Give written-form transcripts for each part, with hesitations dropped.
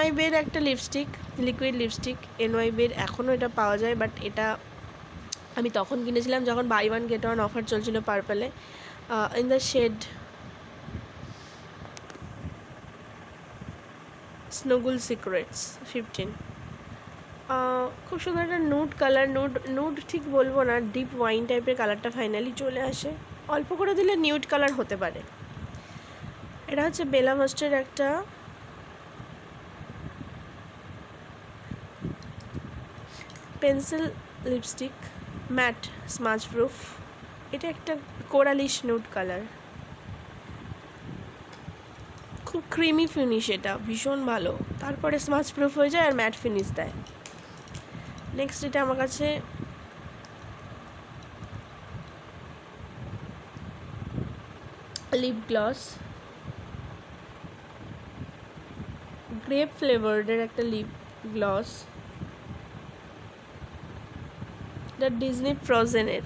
এনওয়াইবের একটা lipstick, liquid lipstick. এনওয়াইবের এখনও এটা পাওয়া যায়, বাট এটা আমি তখন কিনেছিলাম যখন buy one get one offer চলছিল পার্পলে। ইন দ্য শেড স্নোগুল সিক্রেটস 15। খুব সুন্দর একটা নুড কালার, নুড ঠিক বলবো না, ডিপ ওয়াইন টাইপের কালারটা ফাইনালি চলে আসে। অল্প করে দিলে নিউড কালার হতে পারে। এটা হচ্ছে বেলা মাস্টের একটা pencil lipstick, matte smudge proof. এটা একটা কোরালিশ নুড কালার, খুব ক্রিমি ফিনিশ, এটা ভীষণ ভালো। তারপরে স্মাচ প্রুফ হয়ে যায় আর ম্যাট ফিনিশ দেয়। নেক্সট এটা আমার কাছে লিপ গ্লস, গ্রেপ ফ্লেভার্ডের একটা লিপ গ্লস, এটা ডিজনি ফ্রোজেনের।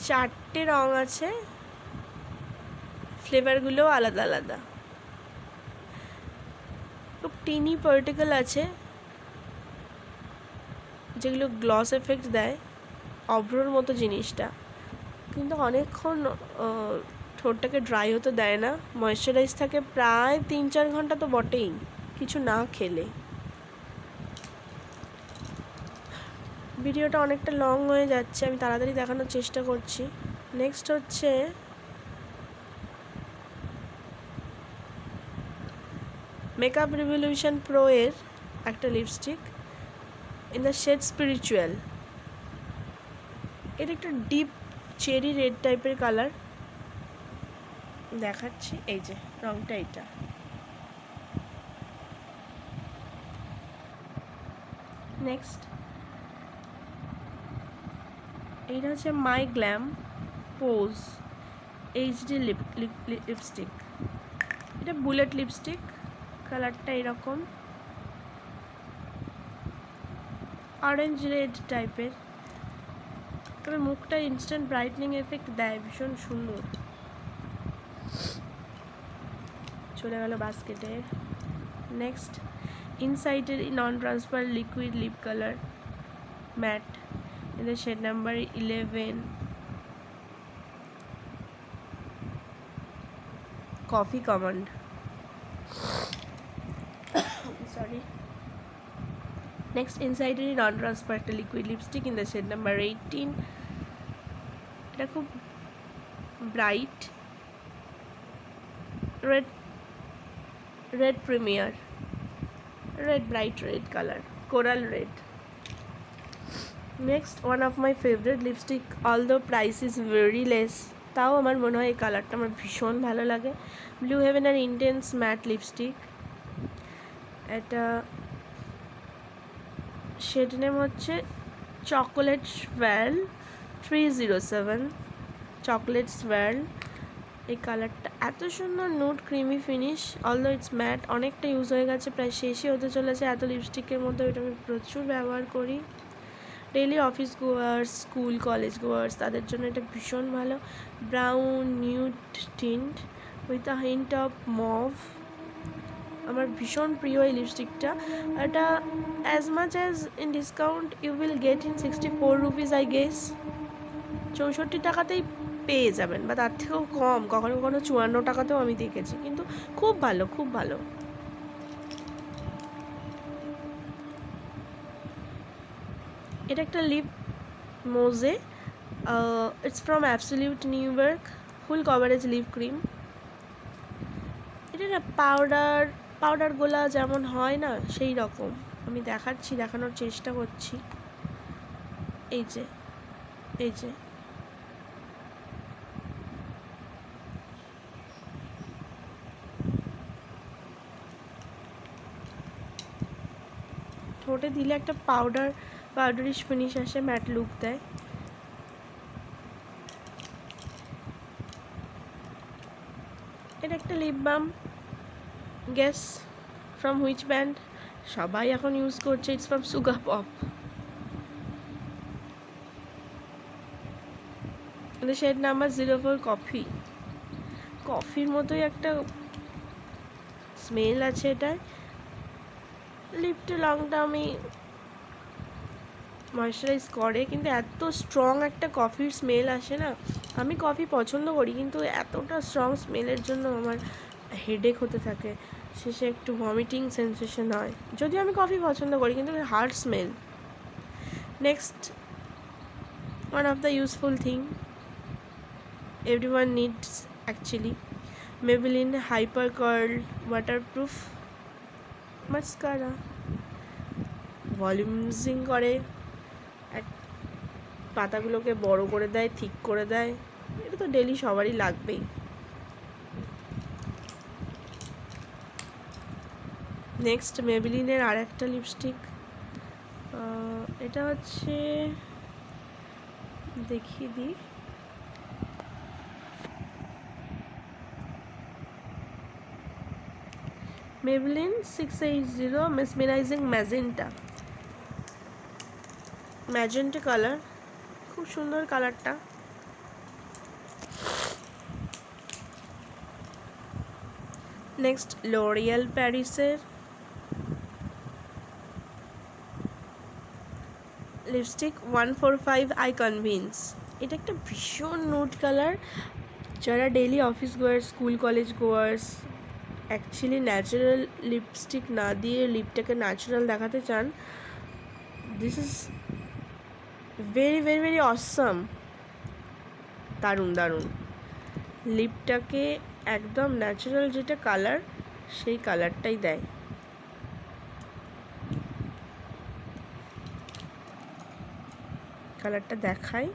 4টে রং আছে, ফ্লেভারগুলো আলাদা আলাদা। খুব টিনি পার্টিকেল আছে যেগুলো গ্লস এফেক্ট দেয়, অভ্রর মতো জিনিসটা, কিন্তু অনেকক্ষণ ঠোঁটটাকে ড্রাই হতে দেয় না। ময়েশ্চারাইজ থাকে প্রায় 3-4 ঘন্টা তো বটেই, কিছু না খেলে। ভিডিওটা অনেকটা লং হয়ে যাচ্ছে, আমি তাড়াতাড়ি দেখানোর চেষ্টা করছি। নেক্সট হচ্ছে মেকআপ রিভলিউশন প্রো এর একটা lipstick, in the shade spiritual. এটা একটা ডিপ চেরি রেড টাইপের কালার, দেখাচ্ছি। এই যে রংটা, এটা নেক্সট। এইটা হচ্ছে my glam pose HD lipstick. এটা বুলেট লিপস্টিক, কালারটা এরকম অরেঞ্জ রেড টাইপের, তবে মুখটা ইনস্ট্যান্ট ব্রাইটনিং এফেক্ট দেয়, ভীষণ সুন্দর। চলে গেল বাস্কেটে। নেক্সট ইনসাইটের non transfer liquid lip colour matte, এদের shade number 11, coffee command, sorry. Next ইনসাইটের নন ট্রান্সফার একটা liquid lipstick, in the shade number 18। এটা খুব bright red premier, red bright red colour, coral red. Next one of my favourite lipstick, although price is very less, তাও আমার মনে হয় এই কালারটা আমার ভীষণ ভালো লাগে। ব্লু হেভেনের ইন্টেন্স ম্যাট লিপস্টিক। এটা শেড নেম হচ্ছে চকোলেট স্প্যাল 307, চকলেট স্প্যাল। এই কালারটা এত সুন্দর, nude creamy finish, although it's matte. অনেকটা ইউজ হয়ে গেছে, প্রায় শেষই হতে চলেছে। এত লিপস্টিকের মধ্যে এটা আমি প্রচুর ব্যবহার করি। Daily office goers, school college goers, তাদের জন্য এটা ভীষণ ভালো। Brown nude tint with a hint of mauve, আমার ভীষণ প্রিয় এই লিপস্টিকটা। এটা as much as in discount you will get in 64 rupees I guess. 64 টাকাতেই পেয়ে যাবেন, বা তার থেকেও কম, কখনো কখনো 54 টাকাতেও আমি দেখেছি, কিন্তু খুব ভালো, খুব ভালো। এটা একটা লিপ মোজে, it's from absolute New York, full coverage lip cream. এটা না পাউডার গোলা যেমন হয় না, সেই রকম। আমি দেখাচ্ছি, দেখানোর চেষ্টা করছি। এই যে, এই যে, ঠোঁটে দিলে একটা পাউডারিশ ফিনিশ আসে, ম্যাট লুক দেয়। এটা একটা lip balm, guess from which brand? সবাই এখন ইউজ করছে, it's from sugar pop. Shade number 04 coffee. কফির মতোই একটা স্মেল আছে এটায়। লিপটা লং টার্মে ময়েশ্চারাইজ করে, কিন্তু এত স্ট্রং একটা কফির স্মেল আসে না। আমি কফি পছন্দ করি, কিন্তু এতটা স্ট্রং স্মেলের জন্য আমার হেডেক হতে থাকে, শেষে একটু ভমিটিং সেন্সেশন হয়। যদিও আমি কফি পছন্দ করি, কিন্তু hard smell. Next, one of the useful thing everyone needs actually, Maybelline Hyper Curl Waterproof Mascara, ভলিউমিং করে, পাতাগুলোকে বড় করে দেয়, ঠিক করে দেয়। এটা তো ডেলি সবারই লাগবেই। নেক্সট, মেবেলিনের আর একটা লিপস্টিক, এটা হচ্ছে, দেখিয়ে দিই, মেবেলিন 680 মেসমেরাইজিং ম্যাজেন্টা কালার, খুব সুন্দর কালারটা। নেক্সট, লরিয়াল প্যারিসের লিপস্টিক 145 আই কনভিন্স। এটা একটা ভীষণ নুড কালার। যারা daily office goers, school college goers, actually natural lipstick না দিয়ে লিপটাকে ন্যাচারাল দেখাতে চান, this is very very very awesome. দারুণ দারুণ, লিপটাকে একদম ন্যাচারাল যেটা কালার, সেই কালারটাই দেয়। কালারটা দেখাই,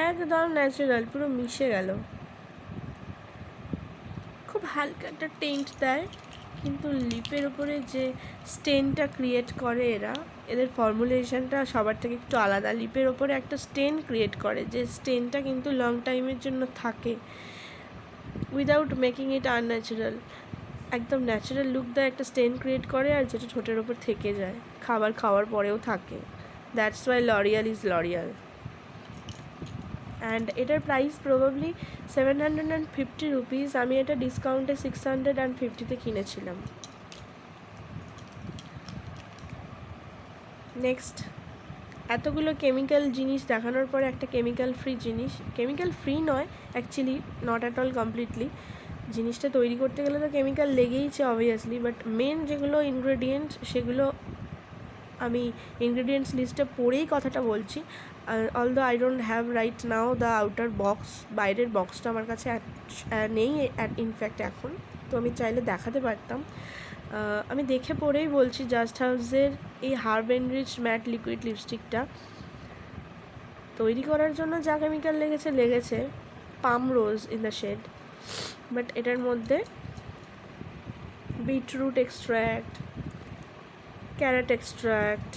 একদম ন্যাচারাল, পুরো মিশে গেল। খুব হালকা একটা টেন্ট দেয়, কিন্তু লিপের ওপরে যে স্টেনটা ক্রিয়েট করে এদের ফর্মুলেশনটা সবার থেকে একটু আলাদা। লিপের ওপরে একটা স্টেন ক্রিয়েট করে, যে স্টেনটা কিন্তু লং টাইমের জন্য থাকে, উইদাউট মেকিং ইট আনন্যাচারাল। একদম ন্যাচারাল লুক দেয়, একটা স্টেন ক্রিয়েট করে, আর যেটা ঠোঁটের ওপর থেকে যায়, খাওয়ার পরেও থাকে। That's why L'Oréal is L'Oréal. And এটার প্রাইস প্রবাবলি 750 রুপিস। আমি এটা ডিসকাউন্টে 650-তে কিনেছিলাম। নেক্সট, এতগুলো কেমিক্যাল জিনিস দেখানোর পরে একটা কেমিক্যাল ফ্রি জিনিস, কেমিক্যাল ফ্রি নয় actually, not at all completely. জিনিসটা তৈরি করতে গেলে তো কেমিক্যাল লেগেইছে অবভিয়াসলি, বাট মেন যেগুলো ইনগ্রেডিয়েন্টস, সেগুলো আমি ইনগ্রেডিয়েন্টস লিস্টে পড়েই কথাটা বলছি। Although I don't have right now the outer box, বাইরের বক্সটা আমার কাছে নেই ইনফ্যাক্ট এখন, তো আমি চাইলে দেখাতে পারতাম। আমি দেখে পড়েই বলছি, জাস্ট হাউসের এই হার্ব এনরিচ ম্যাট লিকুইড লিপস্টিকটা তৈরি করার জন্য যা কেমিক্যাল লেগেছে palm rose in the shade, but এটার মধ্যে beetroot extract, carrot extract,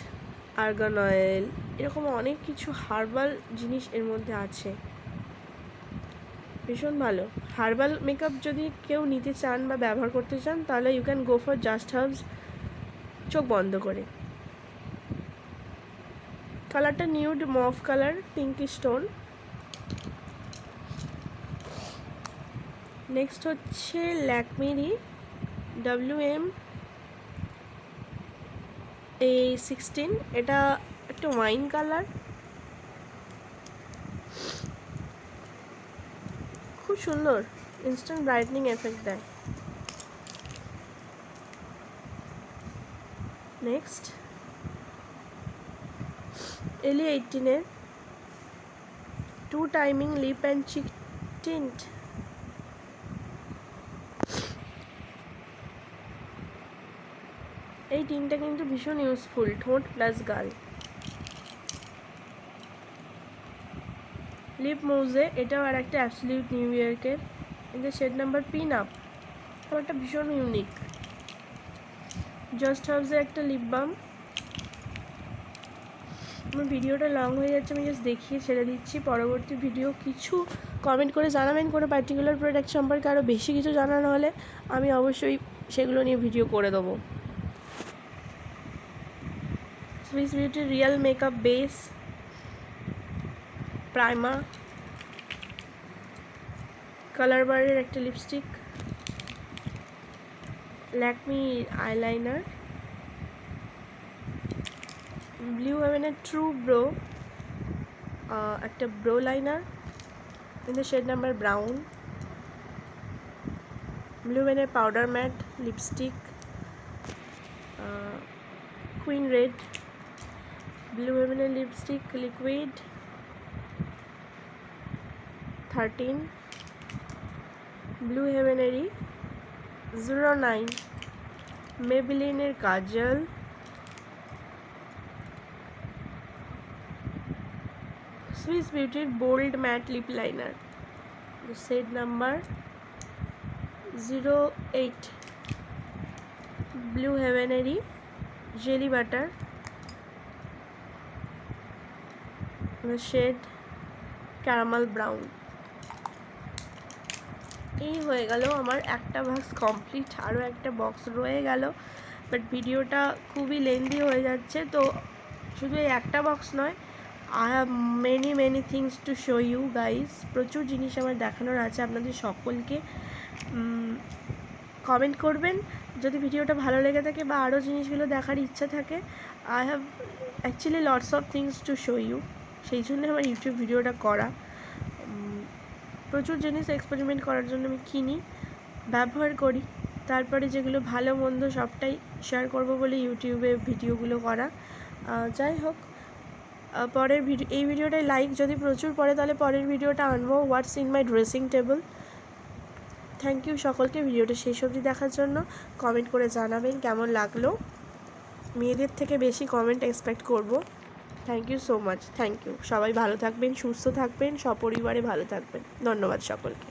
argan oil, এরকম অনেক কিছু হার্বাল জিনিস এর মধ্যে আছে। ভীষণ ভালো। হার্বাল মেকআপ যদি কেউ নিতে চান বা ব্যবহার করতে চান, তাহলে you can go for just herbs, চোখ বন্ধ করে। কালারটা nude mauve colour, pinky stone. Next হচ্ছে ল্যাকমিরই WM-A16, এটা একটা ওয়াইন কালার, খুব সুন্দর, ইনস্ট্যান্ট ব্রাইটনিং এফেক্ট দেয়। নেক্সট, LE18-এর 2 timing lip and cheek tint. এই টিনটা কিন্তু ভীষণ ইউজফুল, ঠোঁট প্লাস গাল। লিপ মোজে, এটাও আর একটা অ্যাবসলিউট নিউ ইয়র্কের, এদের শেড নাম্বার পিন আপ, কালারটা ভীষণ ইউনিক। জাস্ট হাউসের একটা লিপ বাম। আমার ভিডিওটা লং হয়ে যাচ্ছে, আমি জাস্ট দেখিয়ে ছেড়ে দিচ্ছি। পরবর্তী ভিডিও কিছু কমেন্ট করে জানাবেন কোনো পার্টিকুলার প্রোডাক্ট সম্পর্কে, আরও বেশি কিছু জানানো হলে আমি অবশ্যই সেগুলো নিয়ে ভিডিও করে দেবো। Swiss beauty real makeup base primer colour বারের একটা লিপস্টিক, ল্যাকমি আইলাইনার, ব্লু হেভেনের ট্রু ব্রো একটা brow liner in the shade number brown, blue হেভেনের powder matte lipstick, queen red, blue হেভেনের লিপস্টিক লিকুইড 13, ব্লু হেভেনেরই 09, মেবেলিনের কাজল, সুইস বিউটির bold matte lip liner shade number 08, blue হেভেনেরই jelly butter shade caramel brown. এই হয়ে গেল আমার একটা বক্স কমপ্লিট, আরও একটা বক্স রয়ে গেল, বাট ভিডিওটা খুবই লেন্দি হয়ে যাচ্ছে। তো শুধু এই একটা বক্স নয়, I have many things to show you guys. প্রচুর জিনিস আমার দেখানোর আছে আপনাদের সকলকে। কমেন্ট করবেন যদি ভিডিওটা ভালো লেগে থাকে বা আরও জিনিসগুলো দেখার ইচ্ছা থাকে। I have actually lots of things to show you, সেই জন্য আমার ইউটিউব ভিডিওটা করা। প্রচুর জিনিস এক্সপেরিমেন্ট করার জন্য আমি কিনি, ব্যবহার করি, তারপরে যেগুলো ভালো মন্দ সবটাই শেয়ার করব বলে ইউটিউবে ভিডিওগুলো করা। যাই হোক, পরের ভিডিও, এই ভিডিওটায় লাইক যদি প্রচুর পড়ে তাহলে পরের ভিডিওটা আনবো what's in my dressing table. Thank you সকলকে ভিডিওটা শেষ অবধি দেখার জন্য। কমেন্ট করে জানাবেন কেমন লাগলো, মেয়েদের থেকে বেশি কমেন্ট এক্সপেক্ট করব। Thank you so much, thank you. সবাই ভালো থাকবেন, সুস্থ থাকবেন, সপরিবারে ভালো থাকবেন। ধন্যবাদ সকলকে।